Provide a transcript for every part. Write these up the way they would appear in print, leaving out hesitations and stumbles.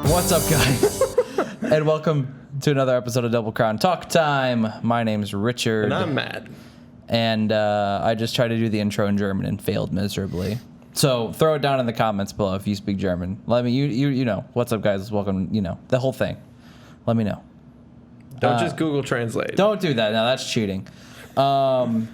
What's up, guys? And welcome to another episode of Double Crown Talk Time. My name's Richard. And I'm Matt. And I just tried to do the intro in German and failed miserably. So throw it down in the comments below if you speak German. Let me, you know. What's up, guys? Welcome, you know, the whole thing. Let me know. Don't just Google Translate. Don't do that. No, that's cheating. So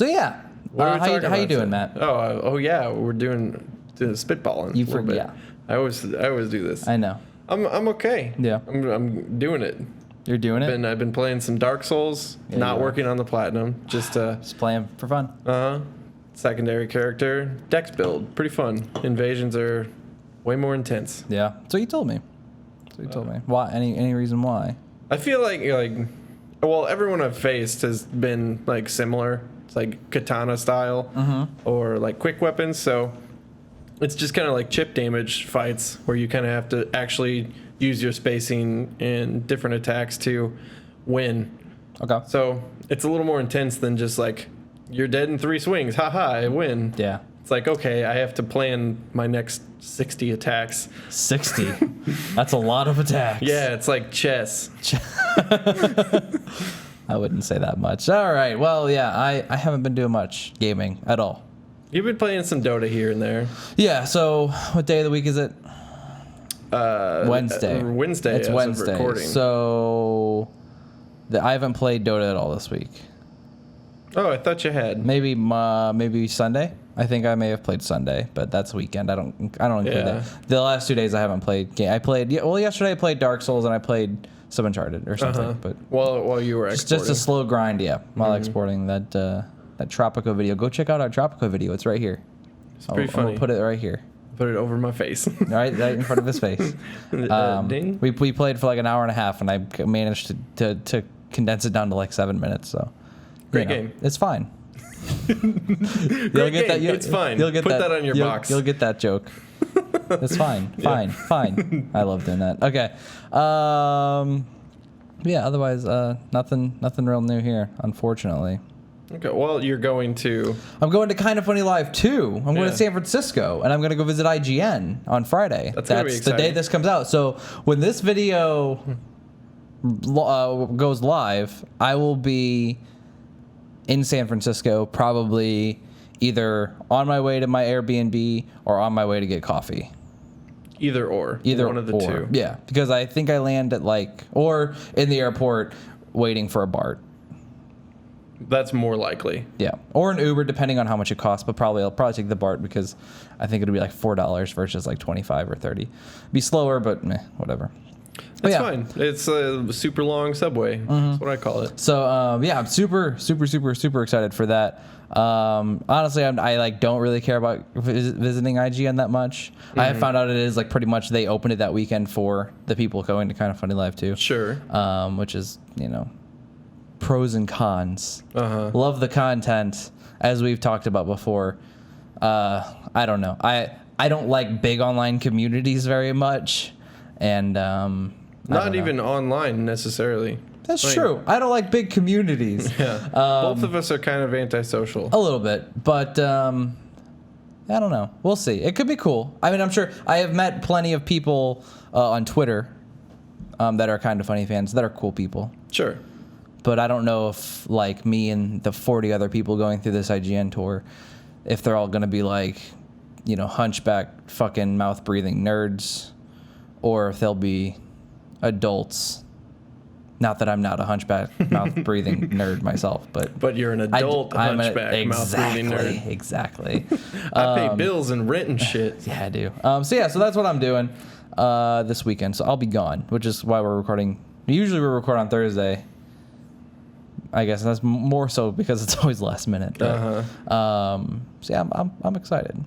yeah. How you doing, Matt? Oh yeah, we're doing spitballing. You forget. Yeah. I always do this. I know. I'm okay. Yeah. I'm doing it. You're doing it? I've been playing some Dark Souls, not working on the platinum, just playing for fun. Secondary character, dex build, pretty fun. Invasions are way more intense. Yeah. So you told me. Why? Any reason why? I feel like everyone I've faced has been like similar. It's like katana style or like quick weapons, so it's just kind of like chip damage fights where you kind of have to actually use your spacing and different attacks to win. Okay. So it's a little more intense than just like, you're dead in 3 swings. Haha, I win. Yeah. It's like, okay, I have to plan my next 60 attacks. 60? That's a lot of attacks. Yeah, it's like chess. I wouldn't say that much. All right. Well, yeah, I haven't been doing much gaming at all. You've been playing some Dota here and there. Yeah, so what day of the week is it? Wednesday. It's Wednesday. Recording. So I haven't played Dota at all this week. Oh, I thought you had. Maybe Sunday. I think I may have played Sunday, but that's weekend. I don't include that. The last 2 days I haven't played. Yesterday I played Dark Souls and I played some Uncharted or something. But while you were exporting. Just a slow grind, yeah. While exporting that Tropico video. Go check out our Tropico video. It's right here. It's pretty funny. I'll put it right here. Put it over my face. right in front of his face. Ding. We played for like an hour and a half, and I managed to condense it down to like 7 minutes. So great game. It's fine. Great game. It's fine. Put that on your box. You'll get that joke. It's fine. Fine. I love doing that. Okay. Yeah. Otherwise, nothing real new here, unfortunately. Okay. Well, you're going to. I'm going to Kind of Funny Live 2. I'm going to San Francisco, and I'm going to go visit IGN on Friday. That's the day this comes out. So when this video goes live, I will be in San Francisco, probably either on my way to my Airbnb or on my way to get coffee. Either one of the two. Yeah, because I think I land at or in the airport waiting for a BART. That's more likely. Yeah, or an Uber, depending on how much it costs. But I'll probably take the BART because I think it'll be like $4 versus like $25 or $30. Be slower, but whatever. That's fine. It's a super long subway. That's what I call it. So I'm super excited for that. Honestly, I don't really care about visiting IGN that much. I have found out it is like pretty much they opened it that weekend for the people going to Kind of Funny Live too. Sure. Which is pros and cons. Love the content, as we've talked about before. I don't know. I don't like big online communities very much, and not even online necessarily. That's true. I don't like big communities. Yeah. Both of us are kind of antisocial. A little bit, but I don't know. We'll see. It could be cool. I mean, I'm sure I have met plenty of people on Twitter that are Kind of Funny fans that are cool people. Sure. But I don't know if like me and the 40 other people going through this IGN tour, if they're all going to be like, hunchback fucking mouth breathing nerds, or if they'll be adults. Not that I'm not a hunchback mouth breathing nerd myself, but you're an adult hunchback mouth breathing nerd. Exactly. I pay bills and rent and shit. Yeah, I do. So that's what I'm doing this weekend. So I'll be gone, which is why we're recording. Usually we record on Thursday. I guess that's more so because it's always last minute. But, so yeah, I'm excited.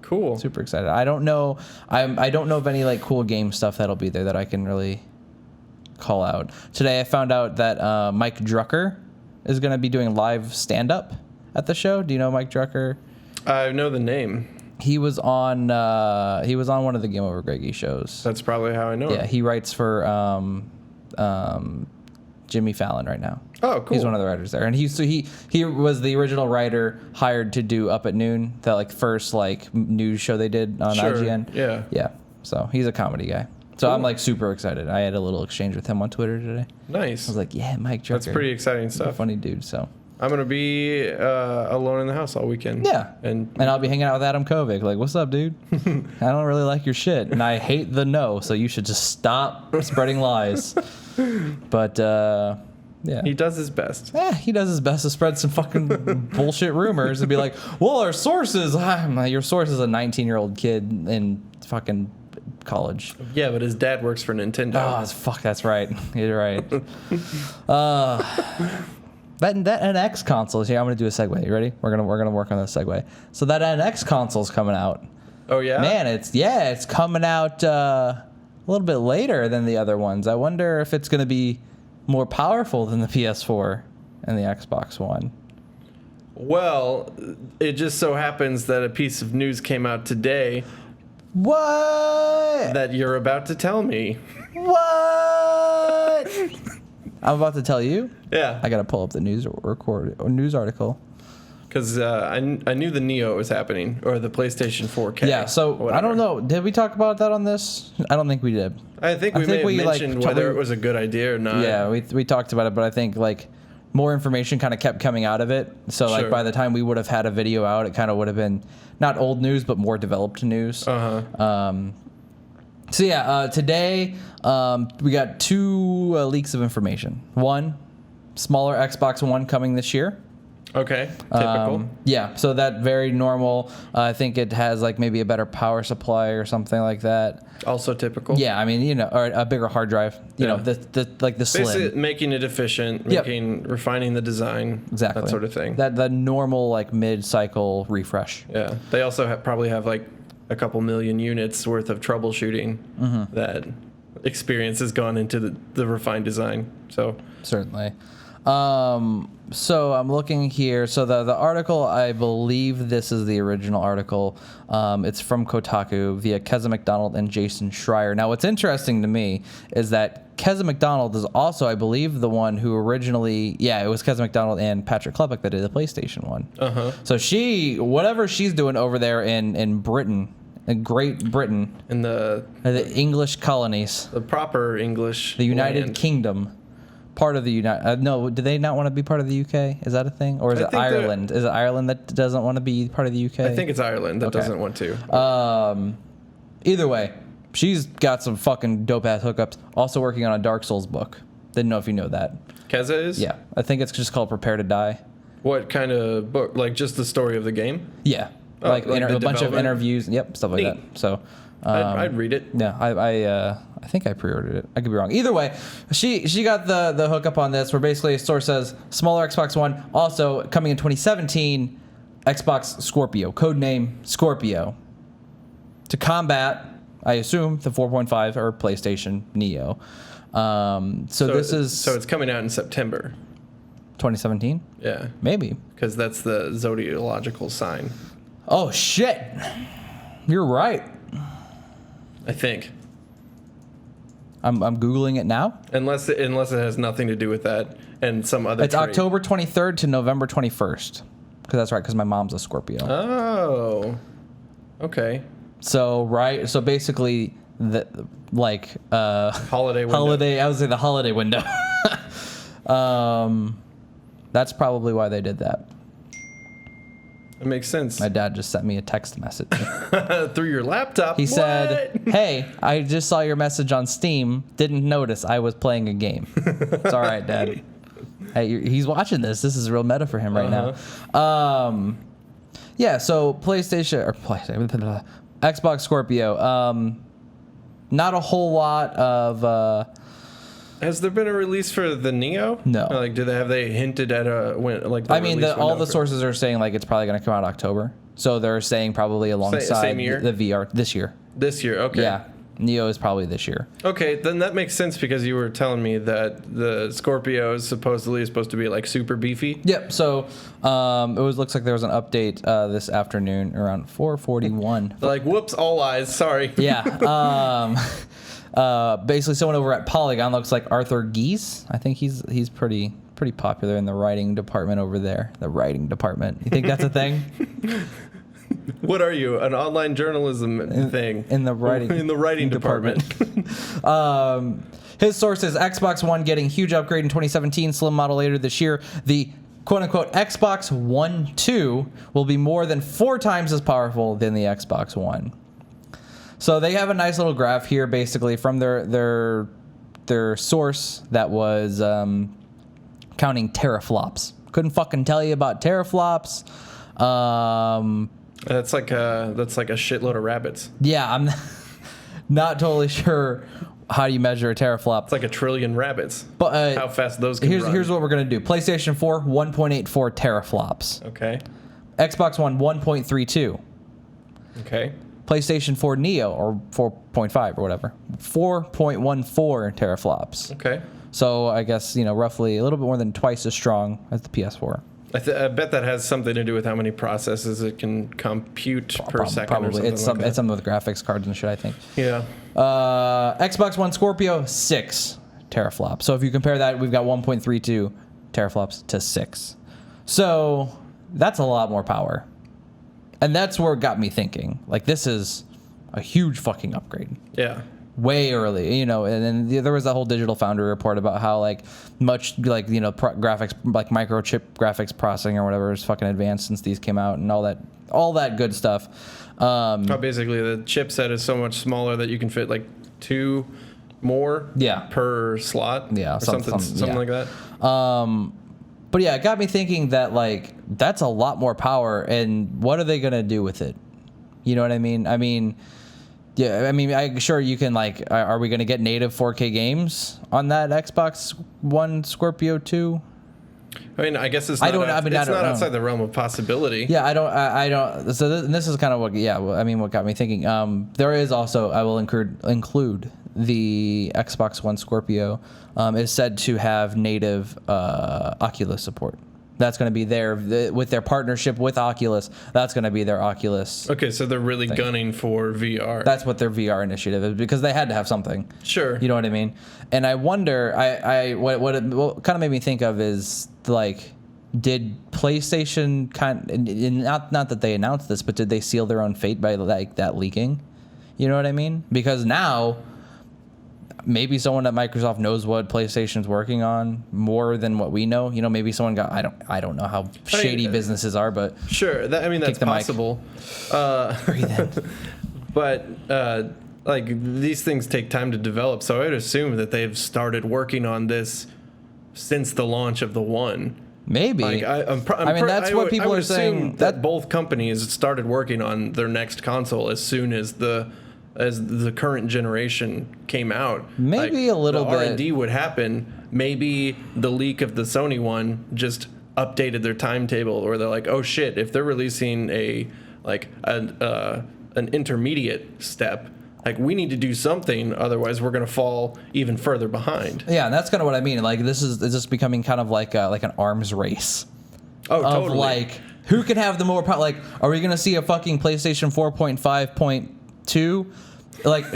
Cool. Super excited. I don't know. I don't know of any like cool game stuff that'll be there that I can really call out. Today I found out that Mike Drucker is going to be doing live stand-up at the show. Do you know Mike Drucker? I know the name. He was on one of the Game Over Greggy shows. That's probably how I know Yeah, him. he writes for Jimmy Fallon right now. Oh, cool. He's one of the writers there, and he was the original writer hired to do Up at Noon, that like first like news show they did on Sure. IGN. Yeah. Yeah. So he's a comedy guy. So I'm like super excited. I had a little exchange with him on Twitter today. Nice. I was like, yeah, Mike Drucker. That's pretty exciting He's a stuff. funny dude. So I'm gonna be alone in the house all weekend. yeah, and I'll be hanging out with Adam Kovic. Like, what's up, dude? I don't really like your shit, and I hate the no. So you should just stop spreading lies. But yeah, he does his best. he does his best to spread some fucking bullshit rumors and be like, well, our sources. Your source is a 19-year-old kid in fucking college. Yeah, but his dad works for Nintendo. Oh, fuck, that's right. You're right. That NX console. Here, I'm gonna do a segue. You ready? We're gonna work on this segue. So that NX console's coming out. Oh yeah. Man, it's coming out a little bit later than the other ones. I wonder if it's gonna be more powerful than the PS4 and the Xbox One. Well, it just so happens that a piece of news came out today. What? That you're about to tell me. What? I'm about to tell you. Yeah. I gotta pull up the news article. Because I knew the Neo was happening, or the PlayStation 4K. Yeah. So I don't know. Did we talk about that on this? I don't think we did. I think we may have mentioned whether it was a good idea or not. Yeah, we talked about it, but I think like more information kind of kept coming out of it. So like by the time we would have had a video out, it kind of would have been not old news, but more developed news. So yeah, today we got two leaks of information. One, smaller Xbox One coming this year. Okay, typical. Yeah, so that very normal. I think it has like maybe a better power supply or something like that. Also typical. Yeah, I mean, or a bigger hard drive. You know, the slim. Basically making it efficient, refining the design, exactly that sort of thing. That the normal like mid-cycle refresh. Yeah, they also probably have like a couple million units worth of troubleshooting that experience has gone into the refined design. So certainly. So I'm looking here. So the article, I believe this is the original article. It's from Kotaku via Keza McDonald and Jason Schreier. Now, what's interesting to me is that Keza McDonald is also, I believe, the one who originally, it was Keza McDonald and Patrick Klepek that did the PlayStation one. So whatever she's doing over there in Britain, in Great Britain, in the English colonies, the proper English, the United land. Kingdom. Part of the United. No, do they not want to be part of the UK? Is that a thing, or is it Ireland? Is it Ireland that doesn't want to be part of the UK? I think it's Ireland that doesn't want to. Either way, she's got some fucking dope ass hookups. Also working on a Dark Souls book. Didn't know if you know that. Keza is. Yeah, I think it's just called Prepare to Die. What kind of book? Like just the story of the game? Yeah, like a bunch of interviews. Yep, stuff like that. So. I'd read it. Yeah, I think I pre-ordered it. I could be wrong. Either way, she got the hookup on this, where basically a source says smaller Xbox One, also coming in 2017, Xbox Scorpio, codename Scorpio, to combat, I assume, the 4.5 or PlayStation Neo. So it's coming out in September. 2017? Yeah, maybe, because that's the zodiacal sign. Oh shit, you're right. I think. I'm googling it now. Unless it has nothing to do with that and some other. It's trait. October 23rd to November 21st. Because that's right. Because my mom's a Scorpio. Oh. Okay. So So basically, holiday window. I would say the holiday window. That's probably why they did that. It makes sense. My dad just sent me a text message. Through your laptop? He said, hey, I just saw your message on Steam. Didn't notice I was playing a game. It's all right, Dad. Hey, he's watching this. This is real meta for him right now. So Xbox Scorpio. Not a whole lot of... Has there been a release for the Neo? No. Like, have they hinted at all the sources are saying like it's probably going to come out October. So they're saying probably alongside same year? the VR this year. This year, okay. Yeah, Neo is probably this year. Okay, then that makes sense because you were telling me that the Scorpio is supposed to be like super beefy. Yep. So looks like there was an update this afternoon around 4:41. Like, whoops, all eyes. Sorry. Yeah. Basically, someone over at Polygon looks like Arthur Geese. I think he's pretty popular in the writing department over there. The writing department. You think that's a thing? What are you? An online journalism thing in the writing department. His source is Xbox One getting huge upgrade in 2017, slim model later this year. The quote-unquote Xbox One 2 will be more than 4 times as powerful than the Xbox One. So they have a nice little graph here, basically from their source that was counting teraflops. Couldn't fucking tell you about teraflops. That's like a shitload of rabbits. Yeah, I'm not totally sure how you measure a teraflop. It's like a trillion rabbits. But how fast those can run. Here's what we're gonna do. PlayStation 4, 1.84 teraflops. Okay. Xbox One, 1.32. Okay. PlayStation 4 Neo, or 4.5 or whatever, 4.14 teraflops. Okay. So I guess, roughly a little bit more than twice as strong as the PS4. I bet that has something to do with how many processes it can compute per second. Probably. Or something It's something with graphics cards and shit, I think. Yeah. Xbox One Scorpio, 6 teraflops. So if you compare that, we've got 1.32 teraflops to 6. So that's a lot more power. And that's where it got me thinking. Like, this is a huge fucking upgrade. Yeah. Way early, and then there was that whole Digital Foundry report about how graphics, like microchip graphics processing or whatever is fucking advanced since these came out and all that good stuff. Basically, the chipset is so much smaller that you can fit like 2 more per slot. Yeah, or something like that. But yeah, it got me thinking that that's a lot more power, and what are they gonna do with it? You know what I mean? I'm sure you can are we going to get native 4K games on that Xbox One Scorpio 2? I mean, I guess it's not outside the realm of possibility. Yeah, I don't. So this is kind of what got me thinking. There is also, I will include the Xbox One Scorpio is said to have native Oculus support. That's going to be with their partnership with Oculus. That's going to be their Oculus. Okay, so they're really gunning for VR. That's what their VR initiative is, because they had to have something. Sure. You know what I mean? And I wonder, what kind of made me think of is did PlayStation not that they announced this, but did they seal their own fate by that leaking? You know what I mean? Because now, maybe someone at Microsoft knows what PlayStation's working on more than what we know. Maybe someone got, I don't know how shady businesses are, but sure. That's possible. But these things take time to develop, so I would assume that they've started working on this since the launch of the One. Maybe. That's what people are saying. That both companies started working on their next console as soon as the current generation came out. Maybe a little bit. R&D would happen. Maybe the leak of the Sony one just updated their timetable, or they're like, oh shit, if they're releasing an intermediate step, we need to do something, otherwise we're going to fall even further behind. Yeah, and that's kind of what I mean. This is just becoming kind of like an arms race. Oh, totally. Who can have the more power? Are we going to see a fucking PlayStation 4.5.2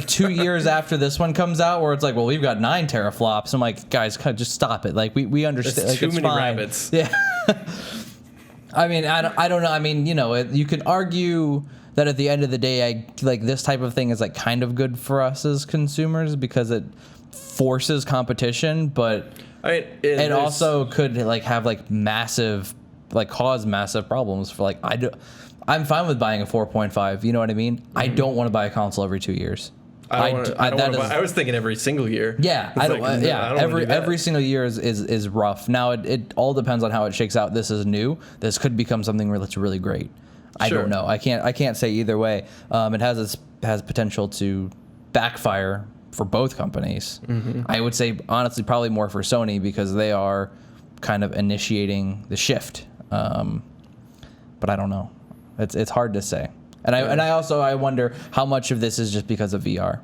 2 years after this one comes out, where it's well, we've got 9 teraflops? I'm like, guys, just stop it. We understand. It's too many fine. rabbits. Yeah. I don't know. You can argue that at the end of the day, this type of thing is kind of good for us as consumers because it forces competition, but it also could have massive, cause massive problems for I'm fine with buying a 4.5. You know what I mean? Mm-hmm. I don't want to buy a console every 2 years. I was thinking every single year. Yeah, every single year is rough. Now it all depends on how it shakes out. This is new. This could become something that's really great. I don't know. I can't say either way. It has potential to backfire for both companies. Mm-hmm. I would say honestly probably more for Sony, because they are kind of initiating the shift. But I don't know. It's hard to say. And I wonder how much of this is just because of VR,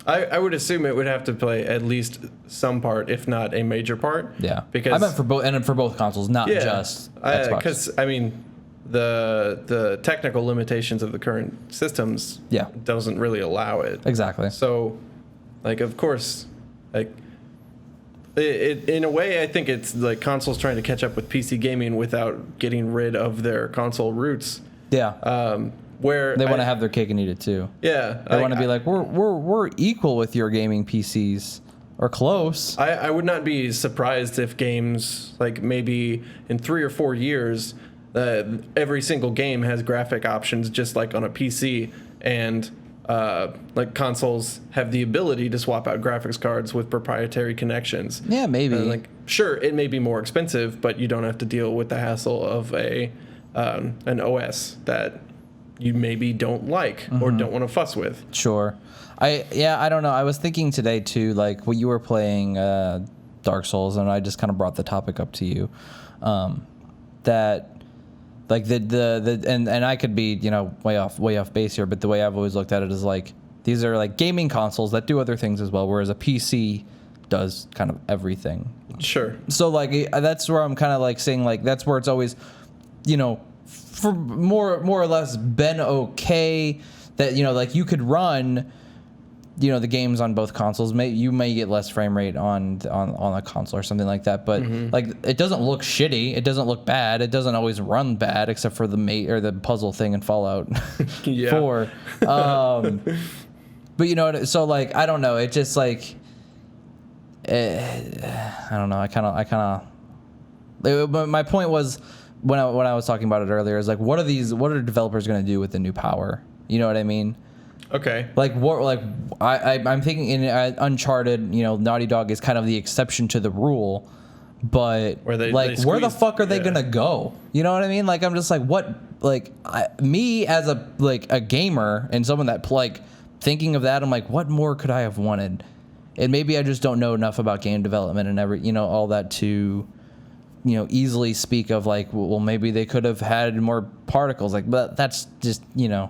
I would assume it would have to play at least some part, if not a major part. Yeah, because I meant for both consoles, not just Xbox. Because the technical limitations of the current systems doesn't really allow it. Exactly. So, of course, it in a way, I think it's consoles trying to catch up with PC gaming without getting rid of their console roots. Yeah. Where They want to have their cake and eat it too. Yeah. They want to be like, we're equal with your gaming PCs. Or close. I would not be surprised if games, like maybe in 3 or 4 years, every single game has graphic options just like on a PC, and like consoles have the ability to swap out graphics cards with proprietary connections. Yeah, maybe. Like, sure, it may be more expensive, but you don't have to deal with the hassle of an OS that you maybe don't like or don't want to fuss with. Sure. I don't know. I was thinking today too, like when you were playing Dark Souls, and I just kind of brought the topic up to you, that like and I could be, you know, way off base here, but the way I've always looked at it is like these are like gaming consoles that do other things as well, whereas a PC does kind of everything. Sure. So like that's where I'm kind of like saying like that's where it's always, you know, for more or less been okay that, you know, like you could run, you know, the games on both consoles. You may get less frame rate on a console or something like that, but like it doesn't look shitty. It doesn't look bad. It doesn't always run bad, except for the puzzle thing in Fallout 4. But you know, so like I don't know. It just like I don't know. I kind of. My point was when I was talking about it earlier is like what are developers going to do with the new power? You know what I mean? Okay. Like what? Like I'm thinking in Uncharted, you know, Naughty Dog is kind of the exception to the rule, but where the fuck are they gonna go? You know what I mean? Like I'm just like what? Like me as a gamer and someone that like thinking of that, I'm like, what more could I have wanted? And maybe I just don't know enough about game development and all that to, you know, easily speak of like, well, maybe they could have had more particles. Like, but that's just, you know.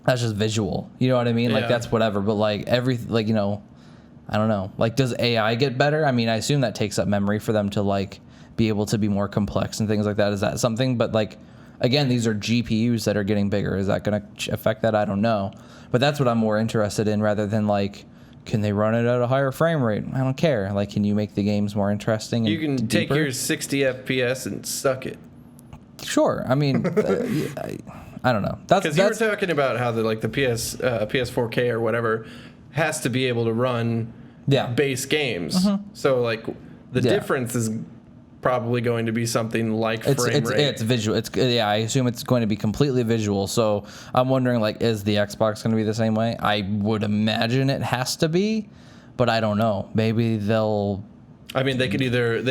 That's just visual. You know what I mean? Like, that's whatever. But, like, you know, I don't know. Like, does AI get better? I mean, I assume that takes up memory for them to, like, be able to be more complex and things like that. Is that something? But, like, again, these are GPUs that are getting bigger. Is that going to affect that? I don't know. But that's what I'm more interested in rather than, like, can they run it at a higher frame rate? I don't care. Like, can you make the games more interesting? You can take your 60 FPS and suck it. Sure. I mean... I don't know. Because you were talking about how the PS4K or whatever has to be able to run base games. So like the difference is probably going to be something like frame rate. It's visual. I assume it's going to be completely visual. So I'm wondering, like, is the Xbox going to be the same way? I would imagine it has to be, but I don't know. Maybe they'll. I mean, they could either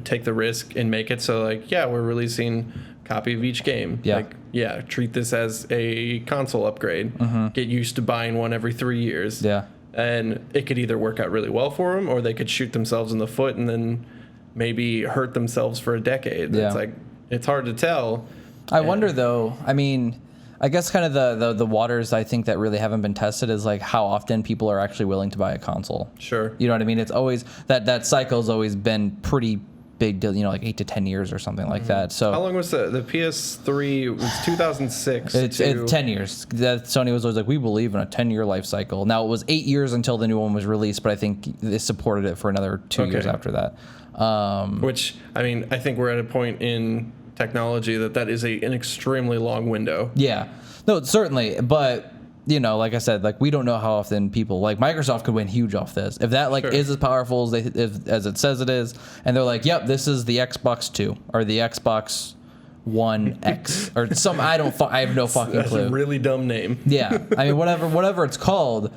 take the risk and make it so like, yeah, we're releasing copy of each game. Yeah. Like, treat this as a console upgrade. Get used to buying one every 3 years. Yeah. And it could either work out really well for them, or they could shoot themselves in the foot and then maybe hurt themselves for a decade. Yeah. It's like, it's hard to tell. I wonder though, I mean, I guess kind of the waters I think that really haven't been tested is like how often people are actually willing to buy a console. Sure. You know what I mean? It's always that cycle's always been pretty big deal, you know, like 8 to 10 years or something like that. So how long was the PS3? It was 2006. It's 10 years. Sony was always like, we believe in a 10-year life cycle. Now it was 8 years until the new one was released, but I think they supported it for another 2 years after that. Which, I mean, I think we're at a point in technology that is an extremely long window. Yeah, no, certainly, but you know, like I said, like we don't know how often people like Microsoft could win huge off this if that like is as powerful as it says it is, and they're like, yep, this is the Xbox 2 or the Xbox One X or some I have no fucking clue. That's a really dumb name. Yeah, I mean whatever it's called.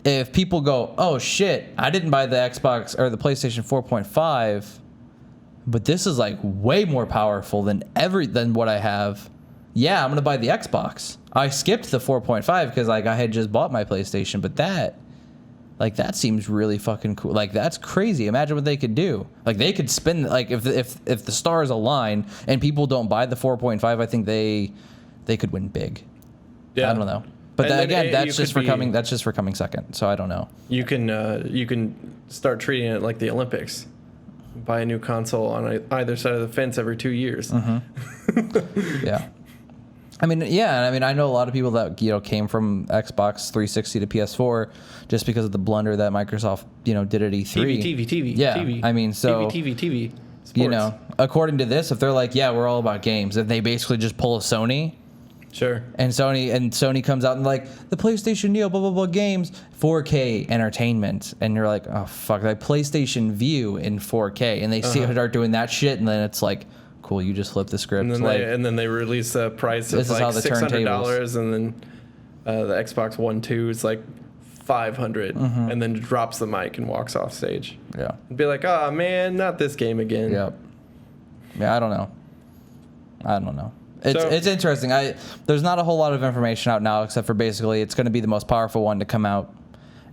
If people go, oh shit, I didn't buy the Xbox or the PlayStation 4.5, but this is like way more powerful than what I have. Yeah, I'm gonna buy the Xbox. I skipped the 4.5 because like I had just bought my PlayStation, but that seems really fucking cool. Like that's crazy. Imagine what they could do. Like they could spin like if the stars align and people don't buy the 4.5, I think they could win big. Yeah, I don't know. But that's just for coming second. So I don't know. You can start treating it like the Olympics. Buy a new console on either side of the fence every 2 years. Yeah. I mean, I know a lot of people that, you know, came from Xbox 360 to PS4 just because of the blunder that Microsoft, you know, did at E3. TV. Yeah. TV. I mean, so. TV. You know, according to this, if they're like, yeah, we're all about games, if they basically just pull a Sony, Sure. and Sony comes out and like the PlayStation Neo, blah blah blah games, 4K entertainment, and you're like, oh fuck, like PlayStation View in 4K, and they start doing that shit, and then it's like, cool, you just flip the script. And then they release a price of like $600, and then the Xbox One 2 is like $500, and then drops the mic and walks off stage. Yeah. And be like, oh man, not this game again. Yep. Yeah, I don't know. It's interesting. There's not a whole lot of information out now, except for basically it's going to be the most powerful one to come out,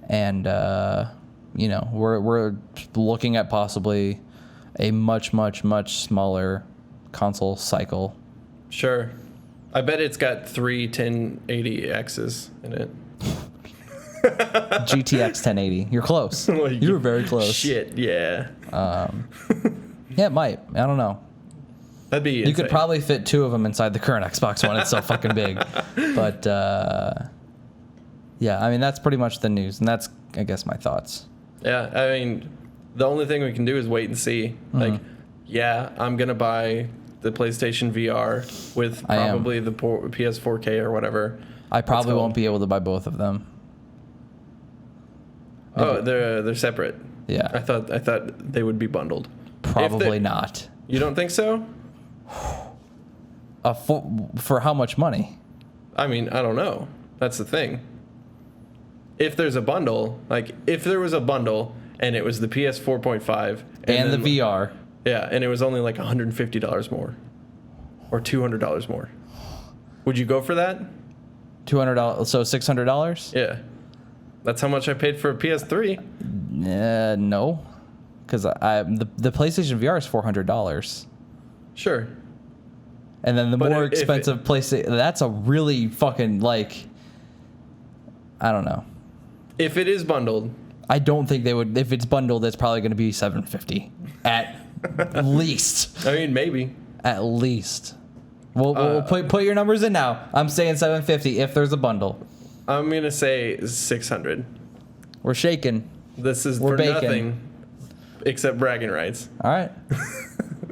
and you know, we're looking at possibly a much smaller console cycle. Sure. I bet it's got 3 1080Xs in it. GTX 1080. You're close. Like, you were very close. Shit, yeah. Yeah, it might. I don't know. That'd be insane. You could probably fit 2 of them inside the current Xbox One. It's so fucking big. But yeah, I mean, that's pretty much the news, and that's, I guess, my thoughts. Yeah, I mean, the only thing we can do is wait and see. Like, yeah, I'm gonna buy the PlayStation VR with probably the PS4K or whatever. I probably won't be able to buy both of them. Oh, they're separate. Yeah. I thought they would be bundled. Probably not. You don't think so? For how much money? I mean, I don't know. That's the thing. If there's a bundle, like if there was a bundle and it was the PS 4.5 and the VR. Yeah, and it was only like $150 more or $200 more. Would you go for that? $200, so $600? Yeah. That's how much I paid for a PS3. No. Because the PlayStation VR is $400. Sure. And then the more expensive PlayStation, that's a really fucking, like, I don't know. If it is bundled. I don't think they would. If it's bundled, it's probably going to be $750 at least. I mean, maybe. At least. We'll put your numbers in now. I'm saying $750 if there's a bundle. I'm going to say $600. We're shaking. This is for nothing except bragging rights. All right.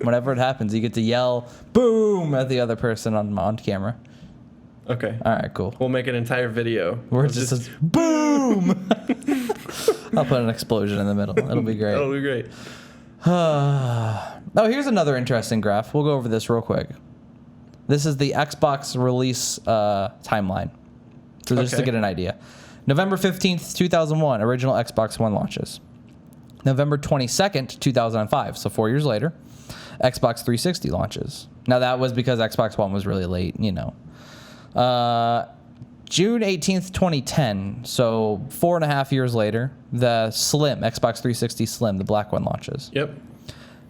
Whenever it happens, you get to yell "boom" at the other person on camera. Okay. All right, cool. We'll make an entire video. Where it just says "boom." I'll put an explosion in the middle. It'll be great. That'll be great. Oh, here's another interesting graph. We'll go over this real quick. This is the Xbox release timeline. So just to get an idea. November 15th, 2001, original Xbox One launches. November 22nd, 2005, so 4 years later, Xbox 360 launches. Now, that was because Xbox One was really late, you know. June 18th, 2010, so 4.5 years later, the Slim, Xbox 360 Slim, the black one, launches. Yep.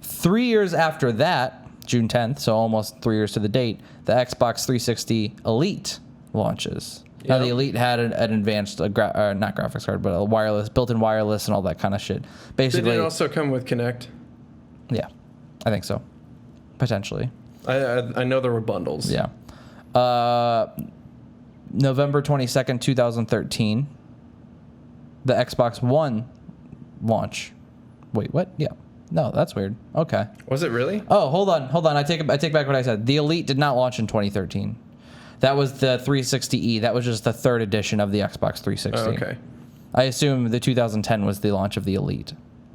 3 years after that, June 10th, so almost 3 years to the date, the Xbox 360 Elite launches. Yep. Now, the Elite had an advanced, not graphics card, but a wireless, built-in wireless and all that kind of shit. Basically, did it also come with Kinect? Yeah, I think so. Potentially. I know there were bundles. Yeah. November 22nd, 2013, the Xbox One launch. Wait, what? Yeah. No, that's weird. Okay. Was it really? Oh, hold on. I take back what I said. The Elite did not launch in 2013. That was the 360e. That was just the third edition of the Xbox 360. Oh, okay. I assume the 2010 was the launch of the Elite.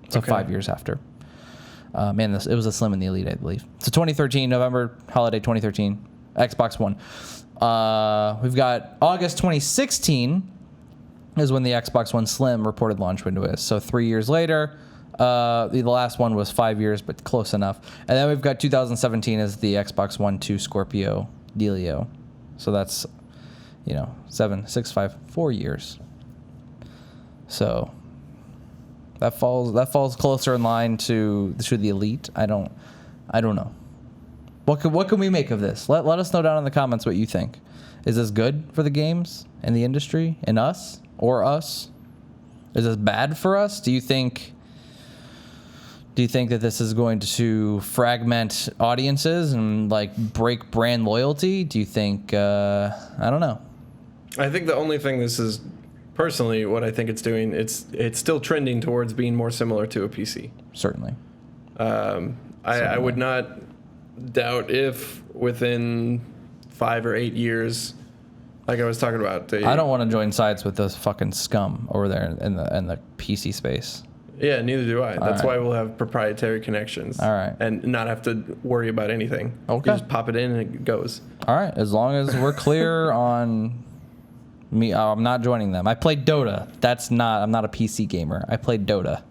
So 5 years after. Man, it was a Slim and the Elite, I believe. So 2013, November, holiday 2013, Xbox One. We've got August 2016 is when the Xbox One Slim reported launch window is. So 3 years later, the last one was 5 years, but close enough. And then we've got 2017 as the Xbox One 2 Scorpio Dealio. So that's, 4 years. So that falls closer in line to the Elite. I don't know. What can we make of this? Let us know down in the comments what you think. Is this good for the games and the industry and us or us? Is this bad for us? Do you think that this is going to fragment audiences and like break brand loyalty? Do you think I don't know. I think the only thing this is personally what I think it's doing, it's still trending towards being more similar to a PC. Certainly. I would not doubt if within 5 or 8 years, like I was talking about. I don't want to join sides with those fucking scum over there in the PC space. Yeah, neither do I. That's why we'll have proprietary connections. All right. And not have to worry about anything. Okay. You just pop it in and it goes. All right. As long as we're clear on me, I'm not joining them. I play Dota. I'm not a PC gamer. I play Dota.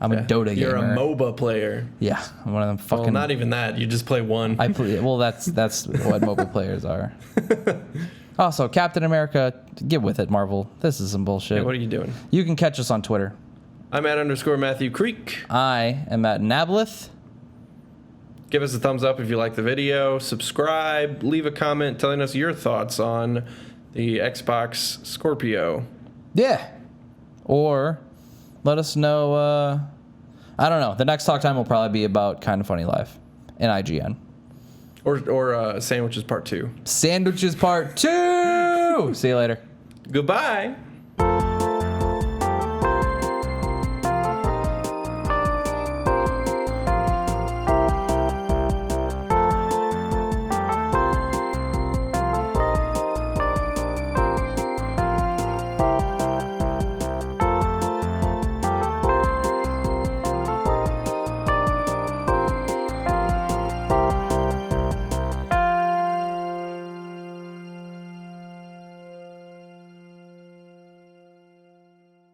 I'm a Dota gamer. You're a MOBA player. Yeah. I'm one of them fucking. Well, not even that. You just play one. I play. Well, that's what MOBA players are. Also, Captain America, get with it, Marvel. This is some bullshit. Yeah, what are you doing? You can catch us on Twitter. I'm at _Matthew Creek. I am at Nablith. Give us a thumbs up if you like the video. Subscribe. Leave a comment telling us your thoughts on the Xbox Scorpio. Yeah. Or let us know. I don't know. The next talk time will probably be about Kind of Funny Life and IGN. Or Sandwiches Part 2. Sandwiches Part 2. See you later. Goodbye.